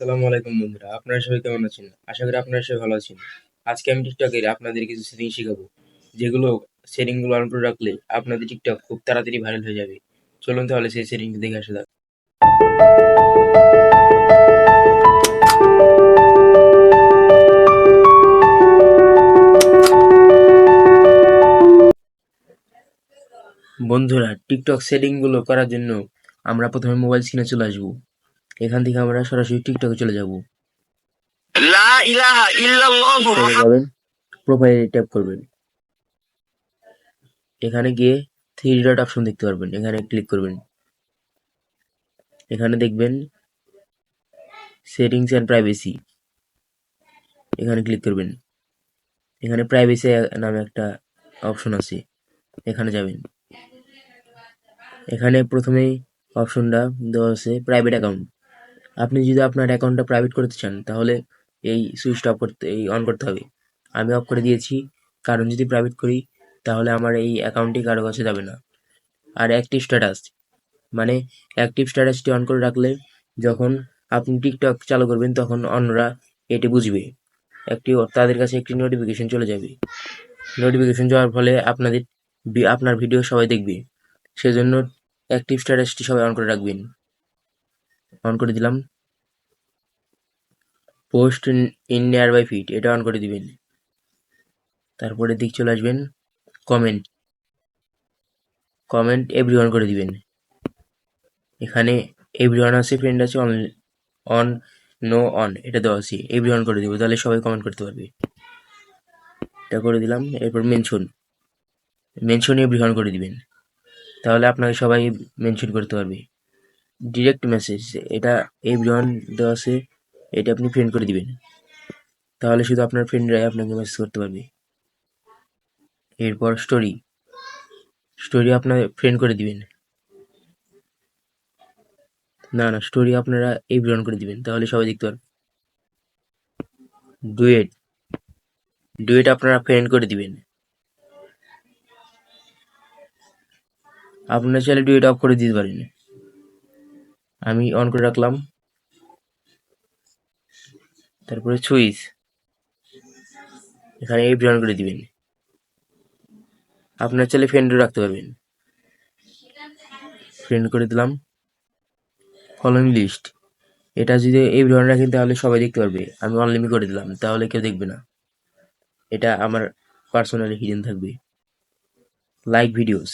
আসসালামু আলাইকুম বন্ধুরা, আপনারা সবাই কেমন আছেন? আশা করি আপনারা সবাই ভালো আছেন। আজকে আমি টিকটকের আপনাদের কিছু সেটিং শেখাবো, যেগুলো সেটিং গুলো অন করে রাখলে আপনাদের টিকটক খুব তাড়াতাড়ি ভাইরাল হয়ে যাবে। চলুন তাহলে সেই সেটিংটি দেখে আসা যাক। বন্ধুরা, টিকটক সেটিং গুলো করার জন্য আমরা প্রথমে মোবাইল স্ক্রিনে চলে আসবো। এখান থেকে আমরা সরাসরি টিকটকে চলে যাব। লা ইলাহা ইল্লাল্লাহু চলে যাবেন, প্রোফাইলে ট্যাপ করবেন। এখানে গিয়ে থ্রি ডট অপশন দেখতে পারবেন, এখানে ক্লিক করবেন। এখানে দেখবেন সেটিংস অ্যান্ড প্রাইভেসি, এখানে ক্লিক করবেন। এখানে প্রাইভেসি নামে একটা অপশন আছে, এখানে যাবেন। এখানে প্রথমেই অপশনটা দেওয়া আছে প্রাইভেট অ্যাকাউন্ট। আপনি যদি আপনার অ্যাকাউন্টটা প্রাইভেট করতে চান তাহলে এই সুইচটা অন করতে হবে। আমি অফ করে দিয়েছি, কারণ যদি প্রাইভেট করি তাহলে আমার এই অ্যাকাউন্টটি কারো কাছে যাবে না। আর অ্যাক্টিভ স্ট্যাটাস, মানে অ্যাক্টিভ স্ট্যাটাসটি অন করে রাখলে যখন আপনি টিকটক চালু করবেন তখন অন্যরা এটি বুঝবে, তাদের কাছে একটি নোটিফিকেশন চলে যাবে। নোটিফিকেশন যাওয়ার ফলে আপনার ভিডিও সবাই দেখবে। সেজন্য অ্যাক্টিভ স্ট্যাটাসটি সবাই অন করে রাখবেন। অন করে দিলাম। Post in near by feed, এটা অন করে দিবেন। তারপরে দিক চলে আসবেন কমেন্ট, এভরিওয়ান করে দিবেন। এখানে এভরিওয়ান আছে, ফ্রেন্ড আছে, অন নো অন এটা দেওয়া আছে, এভরিওয়ান করে দিব, তাহলে সবাই কমেন্ট করতে পারবে। এটা করে দিলাম। এরপর মেনশন এভরিওয়ান করে দিবেন, তাহলে আপনাকে সবাই মেনশন করতে পারবে। ডিরেক্ট মেসেজ, এটা এভরিওয়ান দেওয়া আছে, এটা আপনি ফ্রেন্ড করে দিবেন, তাহলে শুধু আপনার ফ্রেন্ডরাই আপনাকে মেসেজ করতে পারবে। এরপর স্টোরি আপনার ফ্রেন্ড করে দিবেন। স্টোরি আপনারা এভরিওয়ান করে দিবেন, তাহলে সবাই দেখতে পারবে। ডুয়েট আপনারা ফ্রেন্ড করে দিবেন। আপনারা চাইলে ডুয়েট অফ করে দিতে পারেন, আমি অন করে রাখলাম। তারপরে সুইচ, এখানে এভরিওয়ান করে দিবেন। আপনার চাইলে ফ্রেন্ডও রাখতে পারবেন, ফ্রেন্ড করে দিলাম। ফলোইং লিস্ট, এটা যদি এভরিওয়ান রাখেন তাহলে সবাই দেখতে পারবে, আমি অনলিমিট করে দিলাম, তাহলে কেউ দেখবে না, এটা আমার পার্সোনালি হিডেন থাকবে। লাইক ভিডিওস,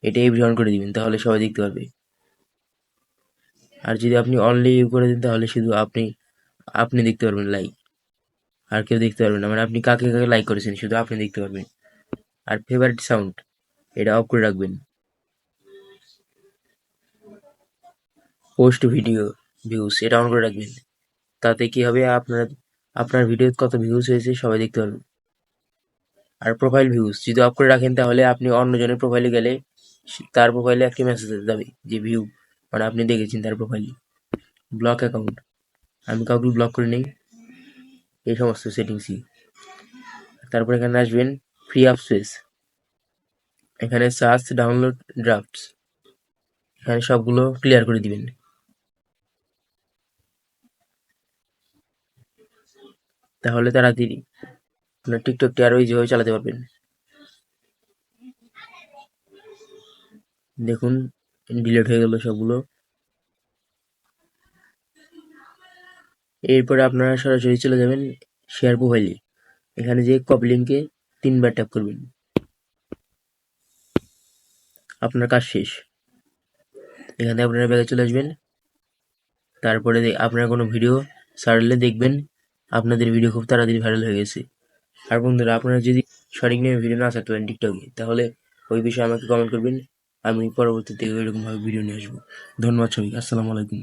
এটা এভরিওয়ান করে দিবেন, তাহলে সবাই দেখতে পারবে। আর যদি আপনি অনলি করে দেন তাহলে শুধু আপনি দেখতে পারবেন লাইক, আর কেউ দেখতে পারবেন না, মানে আপনি কাকে কাকে লাইক করেছেন শুধু আপনি দেখতে পারবেন। আর ফেভারিট সাউন্ড, এটা অফ করে রাখবেন। পোস্ট ভিডিও ভিউজ, এটা অন করে রাখবেন, তাতে কি হবে, আপনার ভিডিও কত ভিউজ হয়েছে সবাই দেখতে পারবেন। আর প্রোফাইল ভিউজ যদি অফ করে রাখেন তাহলে আপনি অন্যজনের প্রোফাইলে গেলে তার প্রোফাইলে একটি মেসেজ যাবে যে ভিউ, মানে আপনি দেখেছেন তার প্রোফাইলে। ব্লক অ্যাকাউন্ট, আমি কাউকে ব্লক করে নেই, এই সমস্ত সেটিংসই। তারপর এখানে আসবেন ফ্রি অ্যাপ স্পেস, এখানে সার্চ ডাউনলোড ড্রাফটস, এখানে সবগুলো ক্লিয়ার করে দিবেন। তাহলে তাড়াতাড়ি আপনার টিকটকটি আরো ইজিভাবে চালাতে পারবেন। দেখুন ডিলিট হয়ে গেল সবগুলো। এরপরে আপনারা সরাসরি চলে যাবেন শেয়ার প্রোফাইলে, এখানে যে কপি লিঙ্কে 3বার ট্যাপ করবেন, আপনার কাজ শেষ। এখানে আপনারা ব্যাগে চলে আসবেন। তারপরে আপনারা কোনো ভিডিও ছাড়লে দেখবেন আপনাদের ভিডিও খুব তাড়াতাড়ি ভাইরাল হয়ে গেছে। আর বন্ধুরা, আপনারা যদি সঠিক নিয়মে ভিডিও না ছাড়তে পারেন টিকটকে, তাহলে ওই বিষয়ে আমাকে কমেন্ট করবেন, আমি পরবর্তীতে এরকমভাবে ভিডিও নিয়ে আসবো। ধন্যবাদ সবাইকে, আসসালামু আলাইকুম।